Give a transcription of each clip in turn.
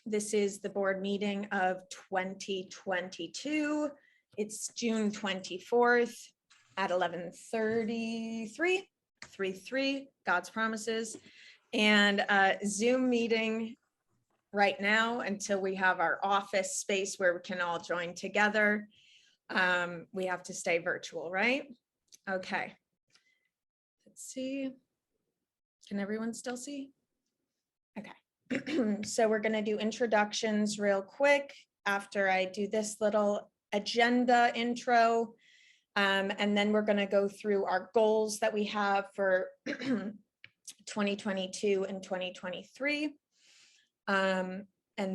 This is the board meeting of 2022. It's June 24th at 11:33, God's promises, and Zoom meeting right now until we have our office space where we can all join together. We have to stay virtual, right? Okay. Let's see. Can everyone still see? Okay. So we're going to do introductions real quick after I do this little agenda intro. And then we're going to go through our goals that we have for 2022 and 2023. And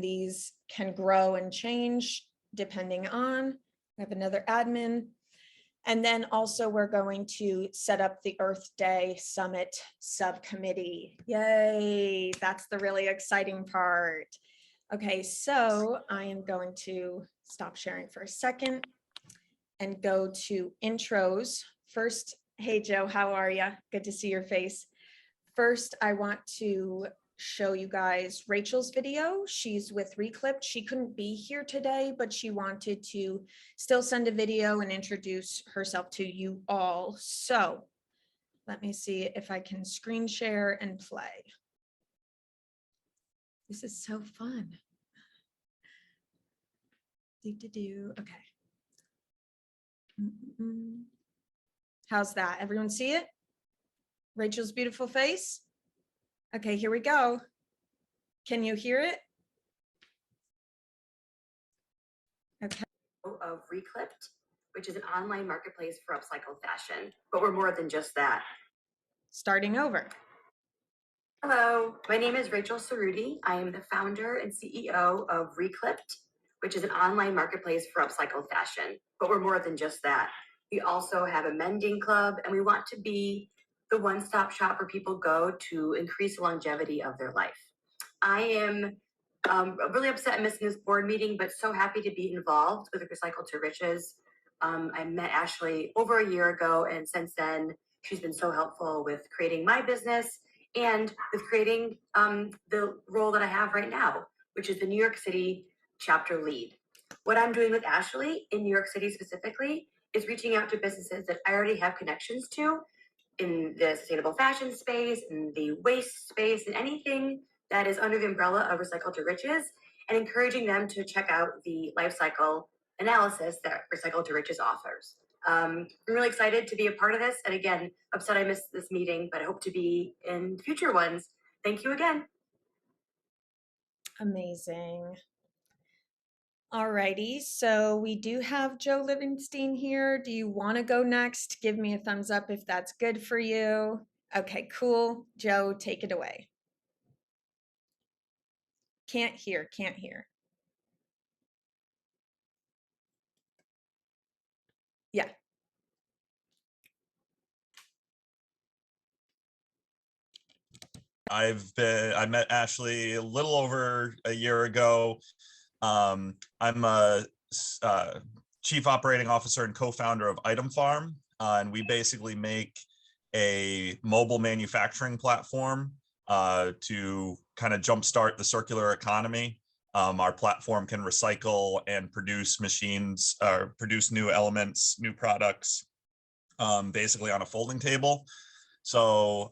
these can grow and change depending on. I have another admin. And then also we're going to set up the Earth Day Summit subcommittee. Yay, that's the really exciting part. Okay, so I am going to stop sharing for a second and go to intros. First, hey Joe, how are you? Good to see your face. First, I want to show you guys Rachel's video. She's with Reclipped. She couldn't be here today, but she wanted to still send a video and introduce herself to you all. So let me see if I can screen share and play. This is so fun. Okay. How's that? Everyone see it? Rachel's beautiful face? Okay, here we go. Can you hear it? Okay. Of Reclipped, which is an online marketplace for upcycled fashion, but we're more than just that. Starting over. Hello, my name is Rachel Cerruti. I am the founder and CEO of Reclipped, which is an online marketplace for upcycled fashion, but we're more than just that. We also have a mending club, and we want to be the one-stop shop where people go to increase the longevity of their life. I am really upset missing this board meeting, but so happy to be involved with Recycle2Riches. I met Ashley over a year ago, and since then, she's been so helpful with creating my business and with creating the role that I have right now, which is the New York City chapter lead. What I'm doing with Ashley in New York City specifically is reaching out to businesses that I already have connections to in the sustainable fashion space, in the waste space, and anything that is under the umbrella of Recycle2Riches, and encouraging them to check out the life cycle analysis that Recycle2Riches offers. I'm really excited to be a part of this. And again, upset I missed this meeting, but I hope to be in future ones. Thank you again. Amazing. Alrighty, so we do have Joe Livingston here. Do you want to go next? Give me a thumbs up if that's good for you. Okay, cool. Joe, take it away. Can't hear. Yeah. I met Ashley a little over a year ago. I'm a chief operating officer and co-founder of Item Farm, and we basically make a mobile manufacturing platform to kind of jumpstart the circular economy. Our platform can recycle and produce machines, produce new elements, new products, basically on a folding table. So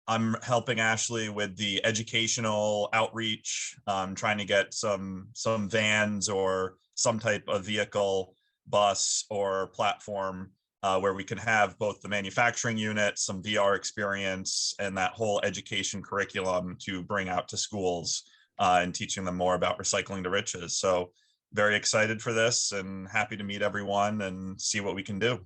I'm helping Ashley with the educational outreach, trying to get some vans or some type of vehicle, bus or platform where we can have both the manufacturing unit, some VR experience, and that whole education curriculum to bring out to schools and teaching them more about recycling to riches. So very excited for this and happy to meet everyone and see what we can do.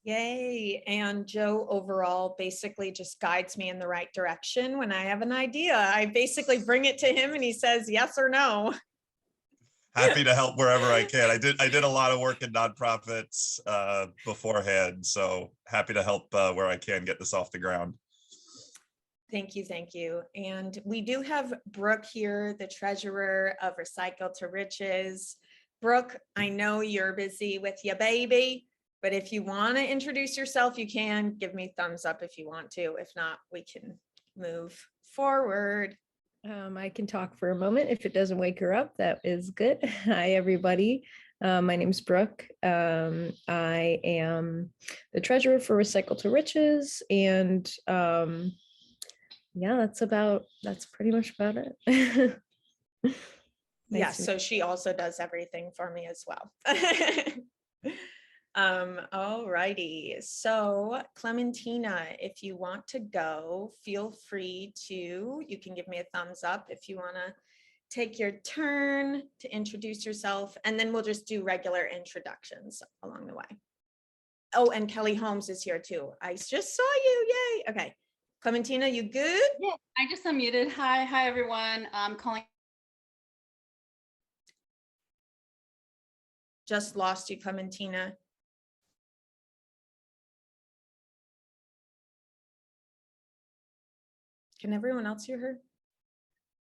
Yay. And Joe overall basically just guides me in the right direction. When I have an idea, I basically bring it to him and he says yes or no. Happy to help wherever I can. I did a lot of work in nonprofits beforehand, so happy to help where I can get this off the ground. Thank you. And we do have Brooke here, the treasurer of Recycle2Riches. Brooke, I know you're busy with your baby, but if you want to introduce yourself, you can. Give me thumbs up if you want to. If not, we can move forward. I can talk for a moment. If it doesn't wake her up, that is good. Hi, everybody. My name's Brooke. I am the treasurer for Recycle2Riches, and yeah, that's pretty much about it. Yeah, Nice to so she also does everything for me as well. All righty. So Clementina, if you want to go, feel free to, you can give me a thumbs up if you want to take your turn to introduce yourself, and then we'll just do regular introductions along the way. Oh, and Kelly Holmes is here too. I just saw you. Yay. Okay. Clementina, you good? Yeah, I just unmuted. Hi everyone. I'm calling. Just lost you, Clementina. Can everyone else hear her?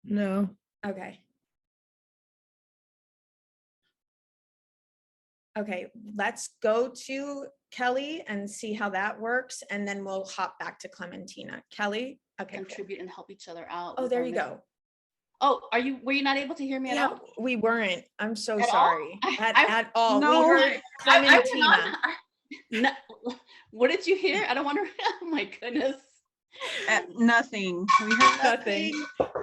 No. Okay. Okay, let's go to Kelly and see how that works, and then we'll hop back to Clementina. Kelly, okay. Cool. Contribute and help each other out. Oh, there you go. Oh, were you not able to hear me at Yeah, all? we weren't. I'm so At all? sorry. At all. No. We heard Clementina. No, what did you hear? I don't want to. Oh my goodness. Nothing. We heard Nothing. nothing.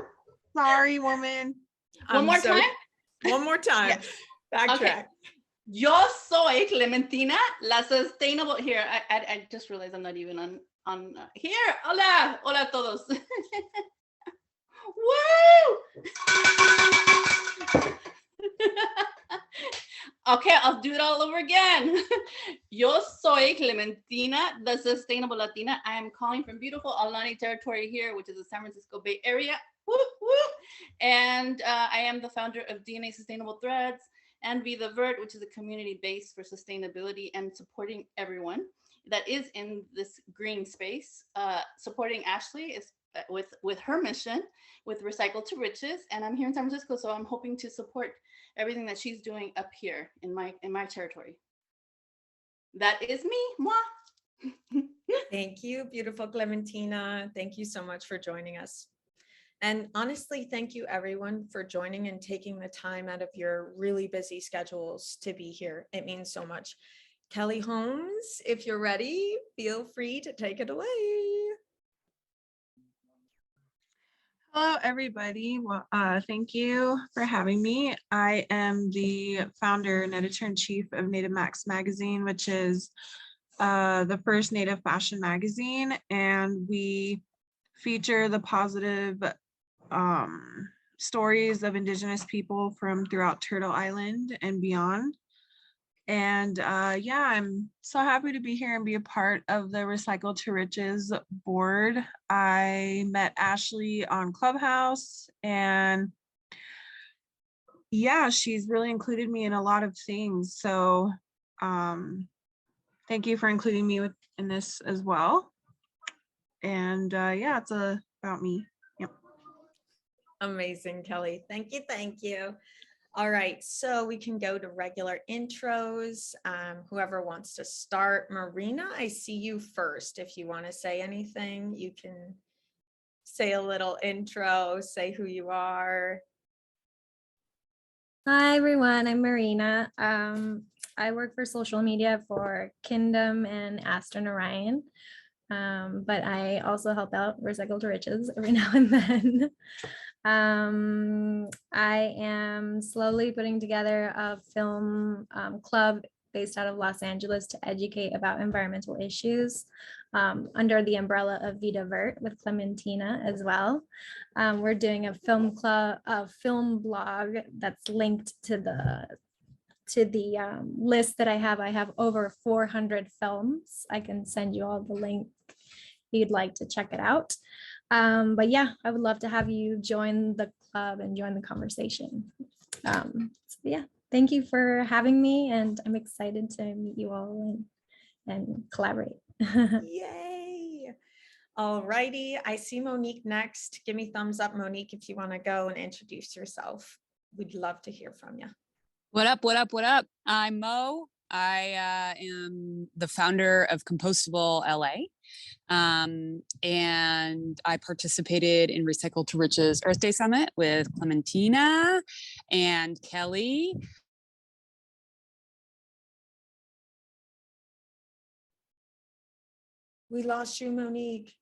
Sorry, woman. One more time? One more time. Yes. Backtrack. Okay. Yo soy Clementina, la sustainable. Here, I just realized I'm not even on here. Hola, hola a todos. Woo! Okay, I'll do it all over again. Yo soy Clementina, the sustainable Latina. I am calling from beautiful Alani territory here, which is the San Francisco Bay Area. Woo, woo. And I am the founder of DNA Sustainable Threads and Be the Vert, which is a community base for sustainability and supporting everyone that is in this green space. Supporting Ashley is with her mission with Recycle2Riches, and I'm here in San Francisco, so I'm hoping to support everything that she's doing up here in my territory. That is me, moi. Thank you, beautiful Clementina. Thank you so much for joining us. And honestly, thank you everyone for joining and taking the time out of your really busy schedules to be here. It means so much. Kelly Holmes, if you're ready, feel free to take it away. Hello, everybody. Well, thank you for having me. I am the founder and editor-in-chief of Native Max Magazine, which is the first Native fashion magazine, and we feature the positive stories of Indigenous people from throughout Turtle Island and beyond. And yeah, I'm so happy to be here and be a part of the Recycle2Riches board. I met Ashley on Clubhouse, and yeah, she's really included me in a lot of things. So thank you for including me in this as well. And yeah, it's about me. Yep. Amazing, Kelly. Thank you. Thank you. All right, so we can go to regular intros. Whoever wants to start. Marina, I see you first. If you want to say anything, you can say a little intro, say who you are. Hi everyone, I'm Marina. I work for social media for Kingdom and Aston Orion, but I also help out Recycle2Riches every now and then. I am slowly putting together a film club based out of Los Angeles to educate about environmental issues under the umbrella of Vida Vert with Clementina as well. We're doing a film club, a film blog that's linked to the list that I have. I have over 400 films. I can send you all the link if you'd like to check it out. But yeah, I would love to have you join the club and join the conversation. So yeah, thank you for having me, and I'm excited to meet you all and collaborate. Yay. All righty, I see Monique next. Give me thumbs up, Monique, if you want to go and introduce yourself. We'd love to hear from you. What up, what up, what up? I'm Mo. I am the founder of Compostable LA. And I participated in Recycle2Riches Earth Day Summit with Clementina and Kelly. We lost you, Monique.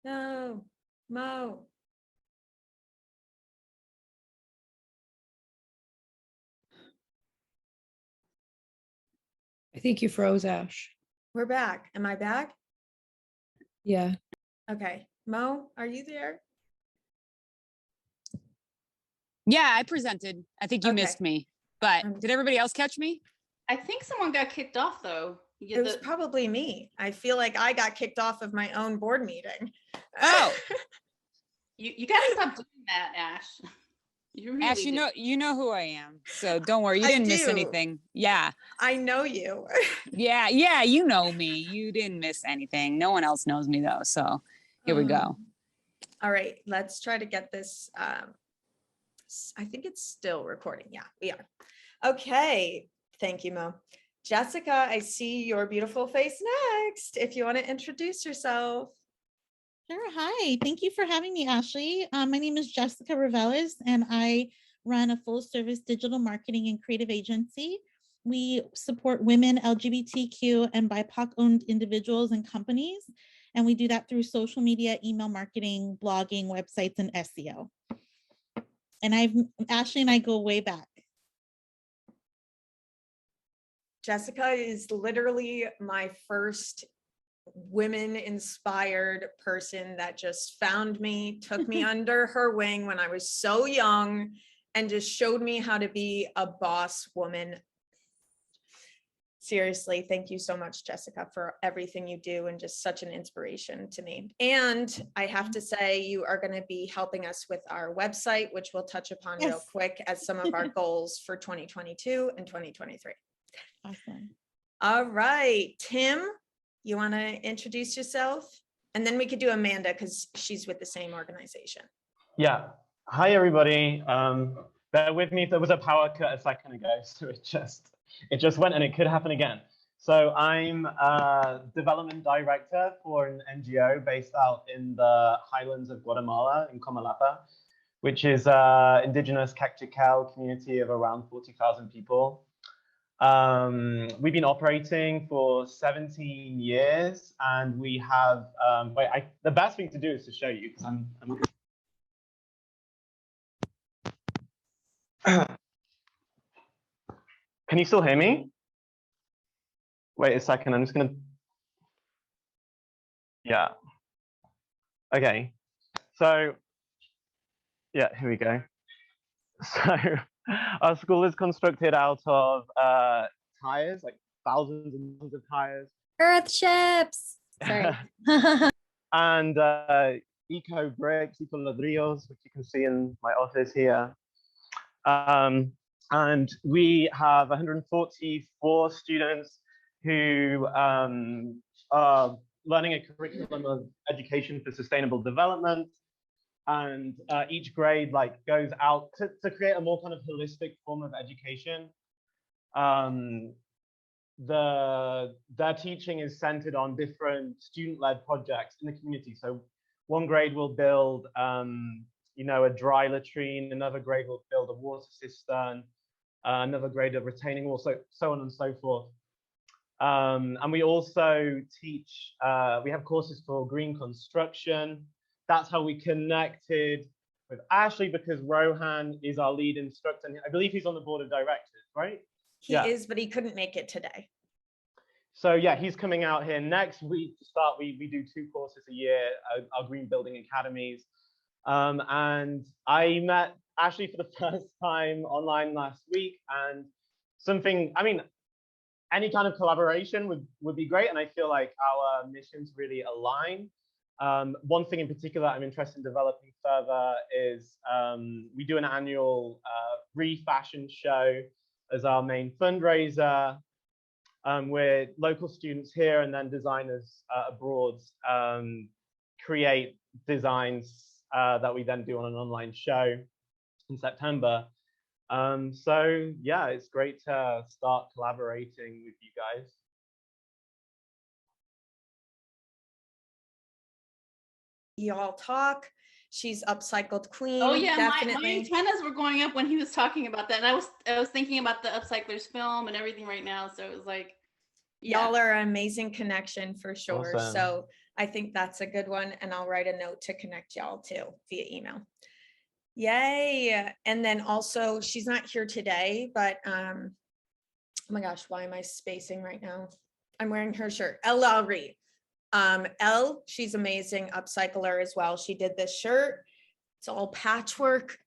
No, Mo. I think you froze, Ash. We're back. Am I back? Yeah. Okay. Mo, are you there? Yeah, I presented. I think you Okay. missed me, but Um, did everybody else catch me? I think someone got kicked off though. It was probably me. I feel like I got kicked off of my own board meeting. Oh, You gotta stop doing that, Ash. You really Ash, do. you know who I am, so don't worry. You I didn't miss do. anything. Yeah, I know you. yeah. You know me. You didn't miss anything. No one else knows me though. So here we go. All right, let's try to get this. I think it's still recording. Yeah, we are. Okay, thank you, Mo. Jessica, I see your beautiful face next. If you want to introduce yourself. Sure. Hi. Thank you for having me, Ashley. My name is Jessica Ravelis, and I run a full service digital marketing and creative agency. We support women, LGBTQ, and BIPOC owned individuals and companies. And we do that through social media, email marketing, blogging, websites, and SEO. And Ashley and I go way back. Jessica is literally my first women inspired person that just found me, took me under her wing when I was so young, and just showed me how to be a boss woman. Seriously, thank you so much, Jessica, for everything you do and just such an inspiration to me. And I have to say, you are going to be helping us with our website, which we'll touch upon real quick as some of our goals for 2022 and 2023. Awesome. All right, Tim, you want to introduce yourself? And then we could do Amanda because she's with the same organization. Yeah. Hi, everybody. Bear with me if there was a power cut a second ago, so it just went and it could happen again. So I'm a development director for an NGO based out in the highlands of Guatemala in Comalapa, which is an indigenous Cactical community of around 40,000 people. We've been operating for 17 years, and we have, the best thing to do is to show you, because I'm Can you still hear me? Wait a second, I'm just gonna, yeah. Okay, so, yeah, here we go. So, our school is constructed out of tires, like thousands and thousands of tires. Earth ships. Sorry. And eco bricks, eco ladrillos, which you can see in my office here. And we have 144 students who are learning a curriculum of education for sustainable development. And each grade goes out to create a more kind of holistic form of education. Their teaching is centered on different student-led projects in the community. So one grade will build a dry latrine, another grade will build a water cistern, another grade of retaining wall, so on and so forth. And we also teach, we have courses for green construction. That's how we connected with Ashley, because Rohan is our lead instructor. And I believe he's on the board of directors, right? He is, but he couldn't make it today. So yeah, he's coming out here next week to start. We do 2 courses a year, our green building academies. And I met Ashley for the first time online last week, and any kind of collaboration would be great. And I feel like our missions really align. One thing in particular I'm interested in developing further is we do an annual refashion show as our main fundraiser, where local students here and then designers abroad create designs that we then do on an online show in September. So yeah, it's great to start collaborating with you guys. Y'all talk. She's upcycled queen. Oh yeah, my definitely. antennas were going up when he was talking about that, and I was thinking about the upcyclers film and everything right now. So it was like, yeah. Y'all are an amazing connection for sure. Awesome. So I think that's a good one. And I'll write a note to connect y'all too via email. Yay. And then also she's not here today, but oh my gosh, why am I spacing right now? I'm wearing her shirt. Lowry. Elle, she's amazing upcycler as well. She did this shirt. It's all patchwork.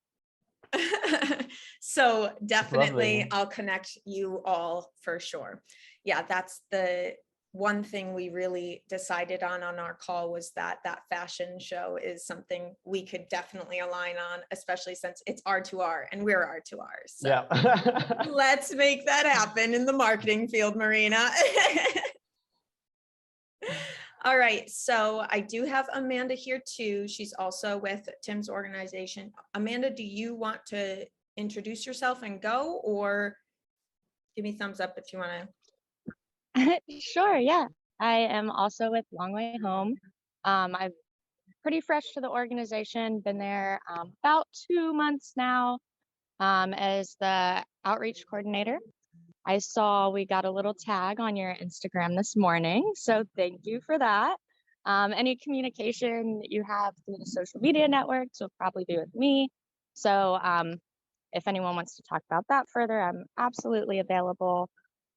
So definitely Lovely. I'll connect you all for sure. Yeah, that's the one thing we really decided on our call, was that fashion show is something we could definitely align on, especially since it's R2R and we're R2R. So Yeah. let's make that happen in the marketing field, Marina. All right, so I do have Amanda here too. She's also with Tim's organization. Amanda, do you want to introduce yourself and go, or give me thumbs up if you want to? Sure, yeah. I am also with Long Way Home. I'm pretty fresh to the organization, been there about 2 months now as the outreach coordinator. I saw we got a little tag on your Instagram this morning, so thank you for that. Any communication you have through the social media networks will probably be with me. So if anyone wants to talk about that further, I'm absolutely available,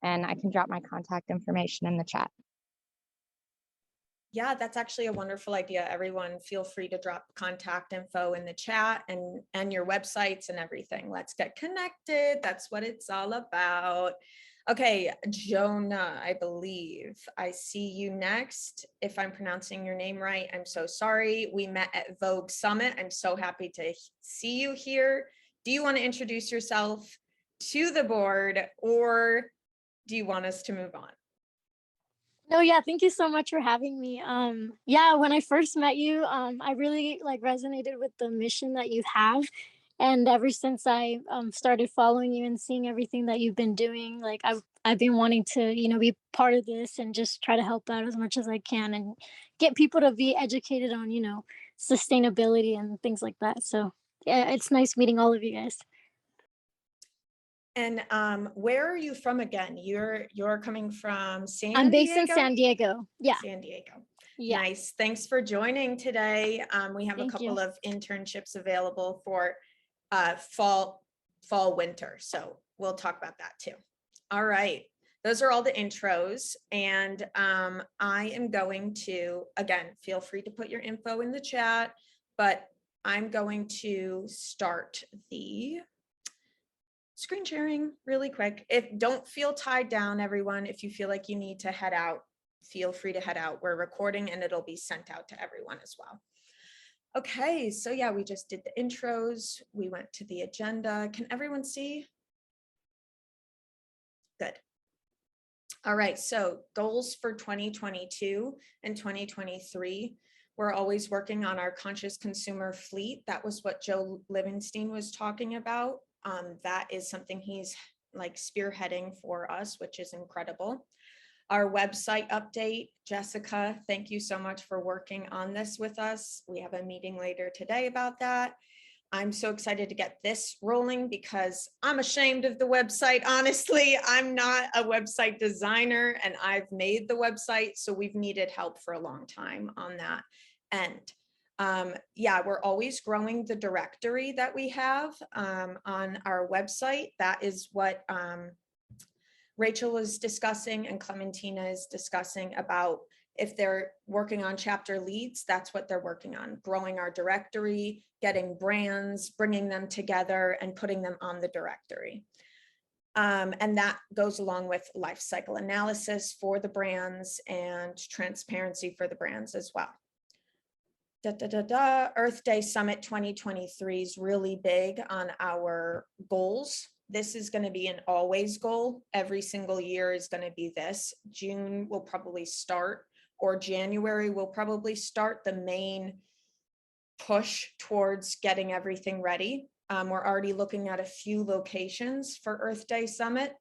and I can drop my contact information in the chat. Yeah, that's actually a wonderful idea. Everyone feel free to drop contact info in the chat and your websites and everything. Let's get connected. That's what it's all about. Okay, Jonah, I believe I see you next. If I'm pronouncing your name right, I'm so sorry. We met at Vogue Summit. I'm so happy to see you here. Do you want to introduce yourself to the board, or do you want us to move on? No, yeah, thank you so much for having me. Yeah, when I first met you, I really resonated with the mission that you have. And ever since I started following you and seeing everything that you've been doing, I've been wanting to, be part of this and just try to help out as much as I can and get people to be educated on, sustainability and things like that. So yeah, it's nice meeting all of you guys. And where are you from again? You're coming from San Diego? I'm based in San Diego. Yeah. San Diego. Yeah. Nice. Thanks for joining today. We have a couple of internships available for fall, winter. So we'll talk about that too. All right. Those are all the intros. And I am going to, again, feel free to put your info in the chat, but I'm going to start the screen sharing really quick. Don't feel tied down, everyone. If you feel like you need to head out, feel free to head out. We're recording and it'll be sent out to everyone as well. Okay, so yeah, we just did the intros. We went to the agenda. Can everyone see? Good. All right, so goals for 2022 and 2023. We're always working on our conscious consumer fleet. That was what Joe Livingston was talking about. That is something he's spearheading for us, which is incredible. Our website update, Jessica, thank you so much for working on this with us. We have a meeting later today about that. I'm so excited to get this rolling because I'm ashamed of the website. Honestly, I'm not a website designer and I've made the website. So we've needed help for a long time on that end. Yeah, we're always growing the directory that we have on our website. That is what Rachel is discussing and Clementina is discussing about. If they're working on chapter leads, that's what they're working on, growing our directory, getting brands, bringing them together and putting them on the directory. And that goes along with life cycle analysis for the brands and transparency for the brands as well. Earth Day Summit 2023 is really big on our goals. This is going to be an always goal. Every single year is going to be this. June will probably start, or January will probably start the main push towards getting everything ready. We're already looking at a few locations for Earth Day Summit.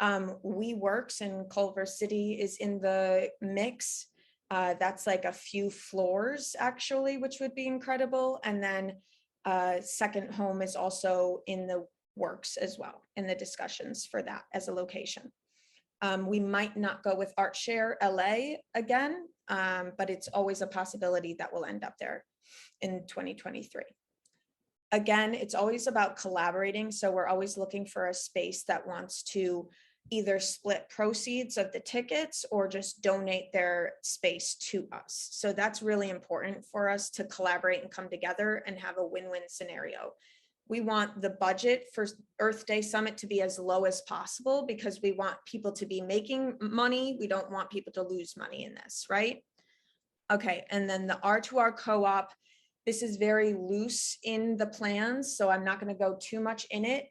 WeWorks in Culver City is in the mix. That's like a few floors actually, which would be incredible. And then Second Home is also in the works as well, in the discussions for that as a location. We might not go with ArtShare LA again, but it's always a possibility that we'll end up there in 2023. Again, it's always about collaborating. So we're always looking for a space that wants to either split proceeds of the tickets or just donate their space to us. So that's really important for us to collaborate and come together and have a win-win scenario. We want the budget for Earth Day Summit to be as low as possible because we want people to be making money. We don't want people to lose money in this, right? Okay, and then the R2R co-op, this is very loose in the plans, so I'm not going to go too much in it.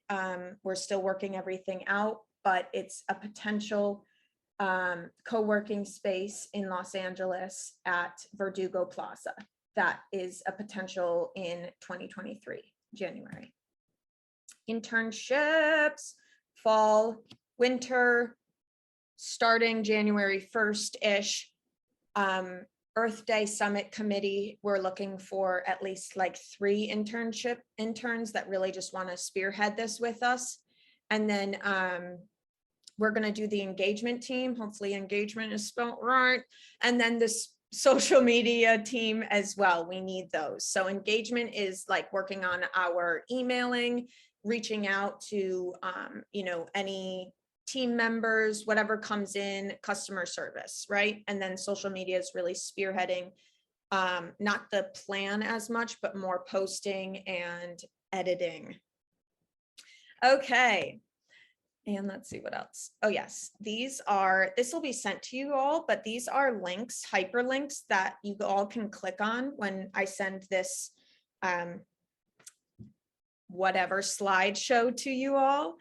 We're still working everything out, but it's a potential co-working space in Los Angeles at Verdugo Plaza. That is a potential in 2023, January. Internships, fall, winter, starting January 1st-ish. Earth Day Summit Committee, we're looking for at least like 3 interns that really just want to spearhead this with us. And then we're going to do the engagement team. Hopefully engagement is spelled right. And then this social media team as well. We need those. So engagement is like working on our emailing, reaching out to, you know, any team members, whatever comes in, customer service, right? And then social media is really spearheading, not the plan as much, but more posting and editing. Okay. And let's see what else. Oh yes, this will be sent to you all, but these are links, hyperlinks that you all can click on when I send this whatever slideshow to you all.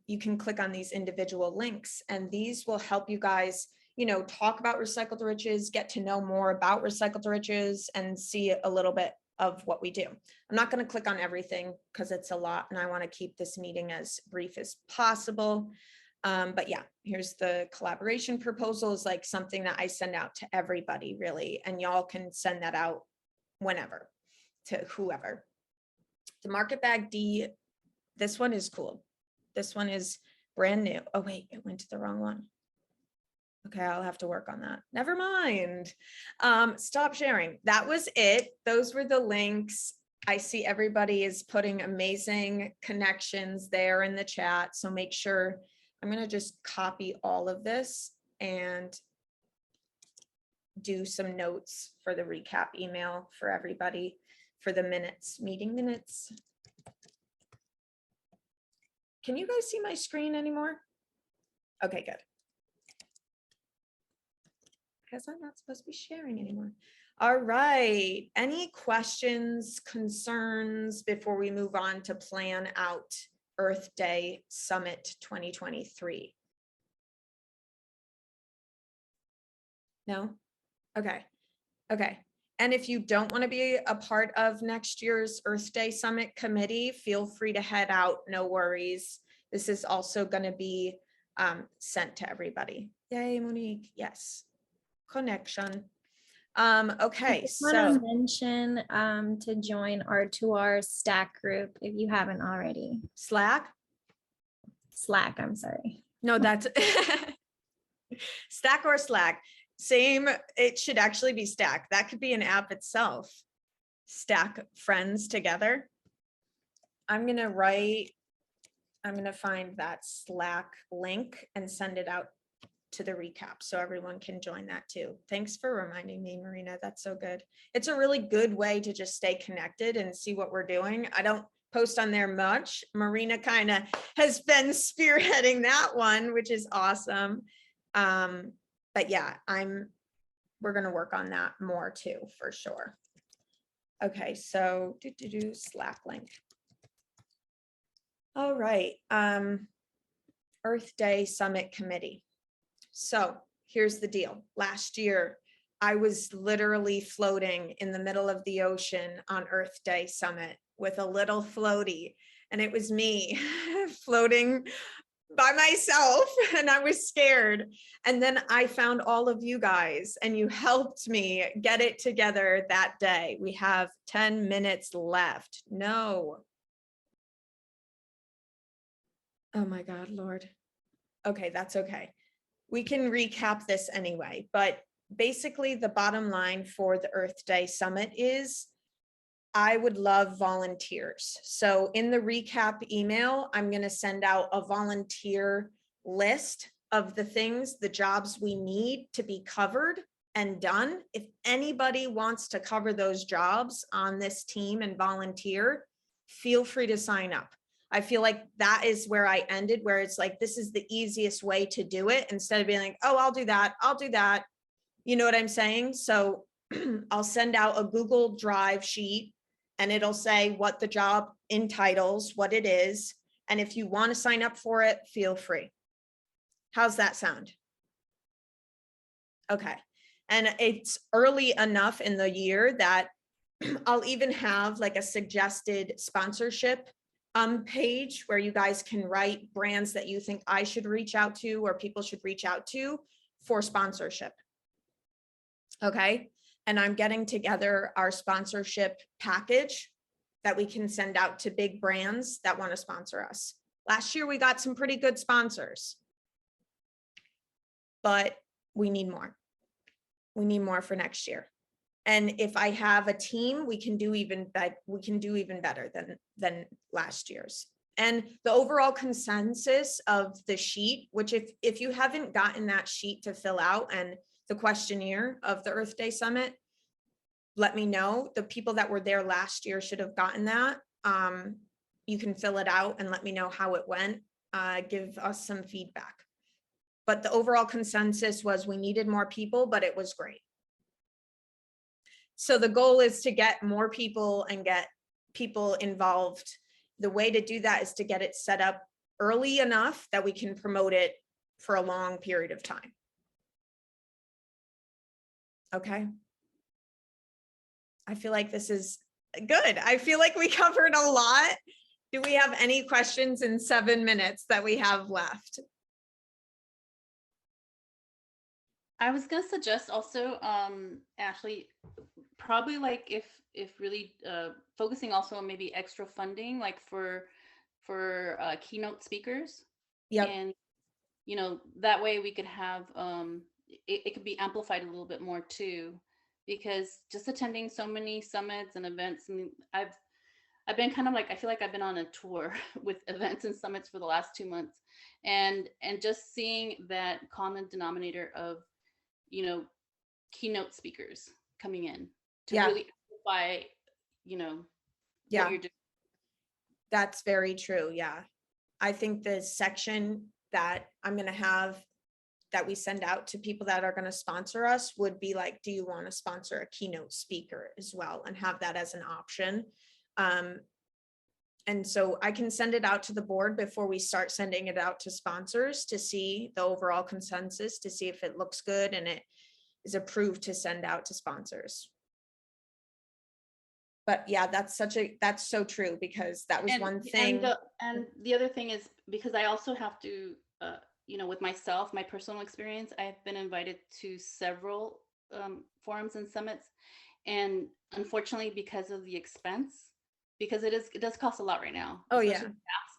You can click on these individual links and these will help you guys, you know, talk about Recycle2Riches, get to know more about Recycle2Riches and see a little bit of what we do. I'm not going to click on everything because it's a lot and I want to keep this meeting as brief as possible. But yeah, here's the collaboration proposal is like something that I send out to everybody really, and y'all can send that out whenever to whoever. The Market Bag D, this one is cool. This one is brand new. Oh wait, it went to the wrong one. Okay, I'll have to work on that. Never mind. Stop sharing. That was it. Those were the links. I see everybody is putting amazing connections there in the chat. So make sure, I'm going to just copy all of this and do some notes for the recap email for everybody for the minutes, meeting minutes. Can you guys see my screen anymore? Okay, good. Because I'm not supposed to be sharing anymore. All right. Any questions, concerns before we move on to plan out Earth Day Summit 2023? No? Okay. Okay. And if you don't want to be a part of next year's Earth Day Summit committee, feel free to head out. No worries. This is also going to be sent to everybody. Yay, Monique. Yes. Connection. Okay, I want to mention to join R2R Stack group if you haven't already. Slack? Slack, I'm sorry. No, that's Stack or Slack. Same, it should actually be Stack. That could be an app itself. Stack friends together. I'm going to find that Slack link and send it out to the recap so everyone can join that too. Thanks for reminding me, Marina. That's so good. It's a really good way to just stay connected and see what we're doing. I don't post on there much. Marina kind of has been spearheading that one, which is awesome. But yeah, we're going to work on that more too, for sure. Okay, so Slack link. All right. Earth Day Summit Committee. So here's the deal. Last year, I was literally floating in the middle of the ocean on Earth Day Summit with a little floaty. And it was me floating by myself, and I was scared. And then I found all of you guys and you helped me get it together that day. We have 10 minutes left. No. Oh my God, Lord. Okay, that's okay. We can recap this anyway, but basically the bottom line for the Earth Day Summit is I would love volunteers. So in the recap email, I'm going to send out a volunteer list of the things, the jobs we need to be covered and done. If anybody wants to cover those jobs on this team and volunteer, feel free to sign up. I feel like that is where I ended, where it's like, this is the easiest way to do it instead of being like, oh, I'll do that. I'll do that. You know what I'm saying? So I'll send out a Google Drive sheet and it'll say what the job entitles, what it is. And if you want to sign up for it, feel free. How's that sound? Okay. And it's early enough in the year that I'll even have like a suggested sponsorship page where you guys can write brands that you think I should reach out to or people should reach out to for sponsorship. Okay. And I'm getting together our sponsorship package that we can send out to big brands that want to sponsor us. Last year, we got some pretty good sponsors, but we need more. We need more for next year. And if I have a team, we can do even better than last year's. And the overall consensus of the sheet, which if you haven't gotten that sheet to fill out and the questionnaire of the Earth Day Summit, let me know. The people that were there last year should have gotten that. You can fill it out and let me know how it went. Give us some feedback. But the overall consensus was we needed more people, but it was great. So the goal is to get more people and get people involved. The way to do that is to get it set up early enough that we can promote it for a long period of time. Okay. I feel like this is good. I feel like we covered a lot. Do we have any questions in 7 minutes that we have left? I was gonna suggest also, Ashley, probably like if really focusing also on maybe extra funding, like for keynote speakers. Yep. And you know, that way we could have it could be amplified a little bit more too, because just attending so many summits and events, I mean, I've been kind of like, I feel like I've been on a tour with events and summits for the last 2 months, and just seeing that common denominator of, you know, keynote speakers coming in to really amplify, you know, what you're doing. That's very true. Yeah. I think the section that I'm going to have that we send out to people that are going to sponsor us would be like, do you want to sponsor a keynote speaker as well, and have that as an option? And so I can send it out to the board before we start sending it out to sponsors to see the overall consensus, to see if it looks good and it is approved to send out to sponsors. But yeah, that's so true, because that was one thing. And the other thing is, because I also have to, you know, with myself, my personal experience, I've been invited to several forums and summits, and unfortunately, because of the expense, because it does cost a lot right now. Oh yeah, gas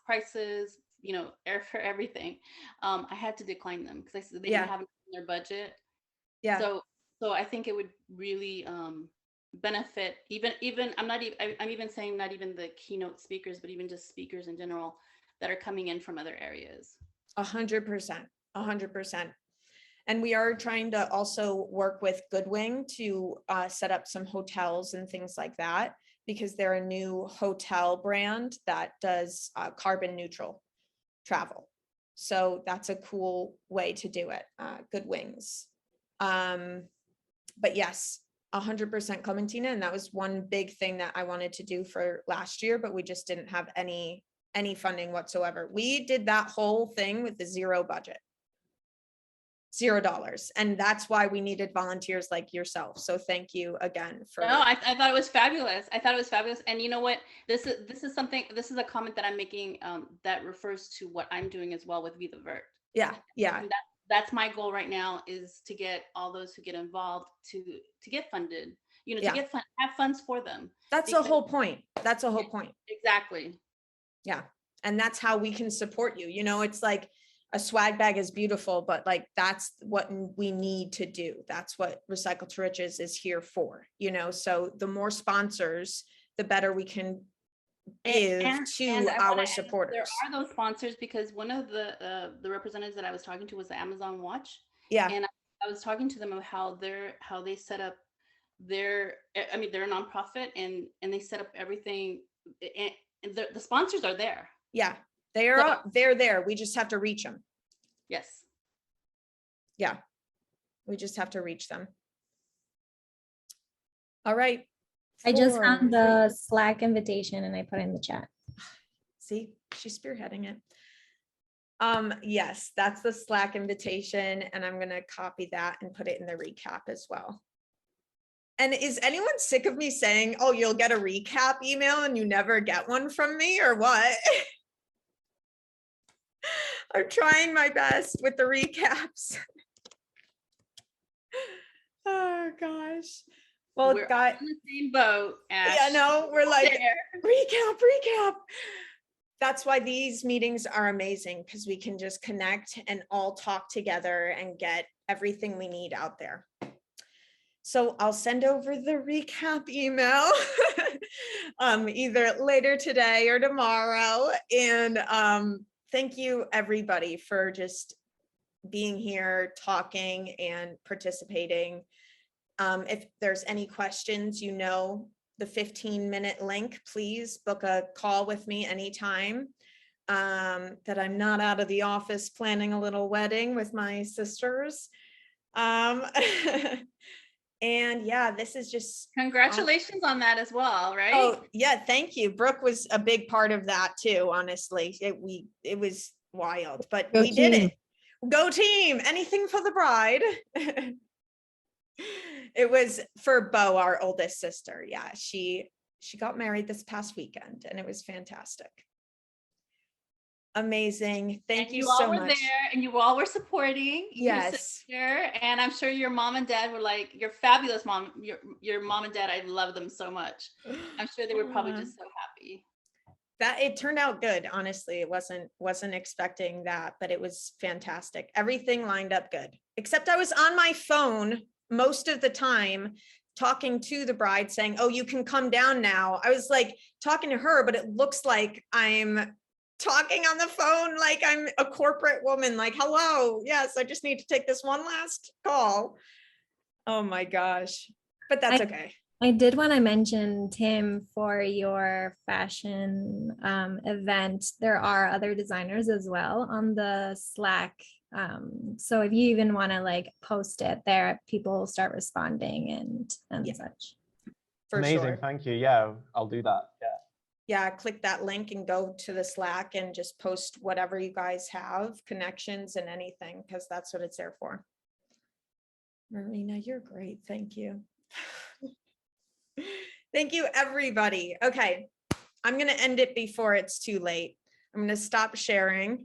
prices, you know, airfare, everything. I had to decline them because they didn't have it in their budget. Yeah. So I think it would really benefit even I'm even saying not even the keynote speakers, but even just speakers in general that are coming in from other areas. 100%. And we are trying to also work with Goodwing to set up some hotels and things like that, because they're a new hotel brand that does carbon neutral travel. So that's a cool way to do it. Goodwings. But yes, 100% Clementina. And that was one big thing that I wanted to do for last year, but we just didn't have any funding whatsoever. We did that whole thing with the zero budget. $0. And that's why we needed volunteers like yourself. So thank you again for. No, I thought it was fabulous. I thought it was fabulous. And you know what? This is something. This is a comment that I'm making that refers to what I'm doing as well with Be the Vert. Yeah, yeah. And that's my goal right now, is to get all those who get involved to get funded. You know, to get have funds for them. That's the whole point. That's the whole point. Exactly. Yeah. And that's how we can support you. You know, it's like a swag bag is beautiful, but like, that's what we need to do. That's what Recycle2Riches is here for, you know? So the more sponsors, the better we can give to our supporters. There are those sponsors, because one of the representatives that I was talking to was the Amazon Watch. Yeah. And I was talking to them of how they set up they're a nonprofit, and they set up everything, and the sponsors are there. Yeah, they're there. We just have to reach them. Yes. Yeah, we just have to reach them. All right. I just found the Slack invitation and I put it in the chat. See, she's spearheading it. Yes, that's the Slack invitation, and I'm going to copy that and put it in the recap as well. And is anyone sick of me saying, oh, you'll get a recap email and you never get one from me, or what? I'm trying my best with the recaps. Oh gosh. Well, we're all in the same boat. Ash. Yeah, no, we're like, There. recap. That's why these meetings are amazing, because we can just connect and all talk together and get everything we need out there. So I'll send over the recap email either later today or tomorrow. And thank you everybody for just being here, talking and participating. If there's any questions, you know, the 15-minute link, please book a call with me anytime that I'm not out of the office planning a little wedding with my sisters. And yeah, this is just Congratulations on that as well, right? Oh yeah, thank you. Brooke was a big part of that too, honestly. It was wild, but we did it. Go team, anything for the bride. It was for Bo, our oldest sister. Yeah, she got married this past weekend and it was fantastic. Amazing. Thank you so much. You all were there and you all were supporting yes. your sister. And I'm sure your mom and dad were like, you're fabulous, mom. Your mom and dad, I love them so much. I'm sure they were probably just so happy. That it turned out good. Honestly, it wasn't expecting that, but it was fantastic. Everything lined up good, except I was on my phone most of the time talking to the bride saying, oh, you can come down now. I was like talking to her, but it looks like I'm talking on the phone like I'm a corporate woman, like, hello, yes, I just need to take this one last call. Oh my gosh, but that's okay. I did want to mention, Tim, for your fashion event, there are other designers as well on the Slack. So if you even want to like post it there, people will start responding and yeah. such. For amazing, sure. thank you. Yeah, I'll do that. Yeah, click that link and go to the Slack and just post whatever you guys have, connections and anything, because that's what it's there for. Marina, you're great. Thank you. Thank you, everybody. Okay, I'm going to end it before it's too late. I'm going to stop sharing.